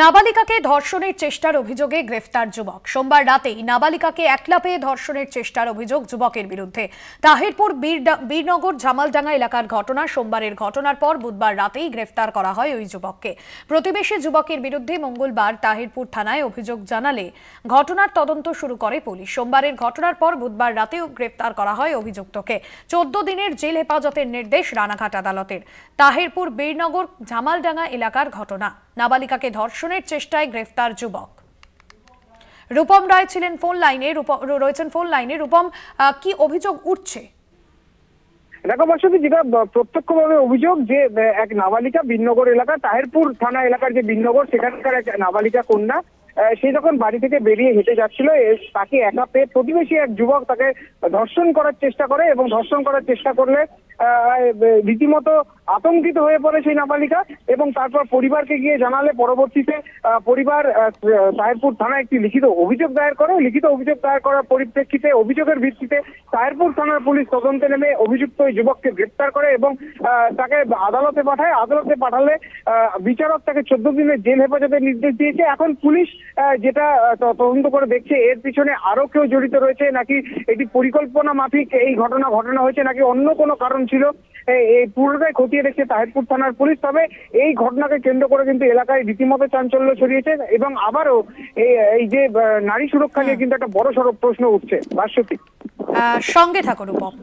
নাবালিকাকে ধর্ষণের চেষ্টার অভিযোগে গ্রেফতার যুবক। সোমবার রাতেই নাবালিকাকে একলা পেয়ে ধর্ষণের চেষ্টার অভিযোগ যুবকের বিরুদ্ধে। তাহিরপুর বীরনগর জামালডাঙ্গা এলাকার ঘটনা। সোমবারের ঘটনার পর বুধবার রাতেই গ্রেফতার করা হয় ওই যুবককে। প্রতিবেশী যুবকের বিরুদ্ধে মঙ্গলবার তাহিরপুর থানায় অভিযোগ জানালে ঘটনার তদন্ত শুরু করে পুলিশ। সোমবারের ঘটনার পর বুধবার রাতেও গ্রেফতার করা হয় অভিযুক্তকে। 14 দিনের জেল হেফাজতের নির্দেশ রানাঘাট আদালতের। তাহিরপুর বীরনগর জামালডাঙ্গা এলাকার ঘটনা। নাবালিকাকে ধর্ষণের চেষ্টায় গ্রেফতার যুবক। রূপম রায় ছিলেন রয়েছেন ফোন লাইনে। রূপম, কি অভিযোগ উঠছে? দেখো বর্ষাদি, যেটা প্রত্যক্ষভাবে অভিযোগ যে এক নাবালিকা বীরনগর এলাকা তাহিরপুর থানা এলাকার যে বীরনগর, সেখানকার এক নাবালিকা কন্যা, সে যখন বাড়ি থেকে বেরিয়ে হেঁটে যাচ্ছিল, তাকে একা পেয়ে প্রতিবেশী এক যুবক তাকে ধর্ষণ করার চেষ্টা করে এবং ধর্ষণ করার চেষ্টা করলে রীতিমতো আতঙ্কিত হয়ে পড়ে সেই নাবালিকা এবং তারপর পরিবারকে গিয়ে জানালে পরবর্তীতে পরিবার তাহিরপুর থানায় একটি লিখিত অভিযোগ দায়ের করে। লিখিত অভিযোগ দায়ের করার পরিপ্রেক্ষিতে অভিযোগের ভিত্তিতে তাহিরপুর থানার পুলিশ তদন্তে নেমে অভিযুক্ত ওই যুবককে গ্রেপ্তার করে এবং তাকে আদালতে পাঠায়। আদালতে পাঠালে বিচারক তাকে 14 দিনের জেল হেফাজতের নির্দেশ দিয়েছে। এখন পুলিশ যেটা তদন্ত করে দেখছে, এর পিছনে আরো কেউ জড়িত রয়েছে নাকি, এটি পরিকল্পনা মাফিক এই ঘটনা হয়েছে নাকি অন্য কোনো কারণ ছিল, এই পুরোটাই খতিয়ে দেখছে তাহিরপুর থানার পুলিশ। তবে এই ঘটনাকে কেন্দ্র করে কিন্তু এলাকায় রীতিমতো চাঞ্চল্য ছড়িয়েছে এবং আবারও এই যে নারী সুরক্ষা নিয়ে কিন্তু একটা বড়সড় প্রশ্ন উঠছে। ভাস্বতী, সঙ্গে থাকো রূপম।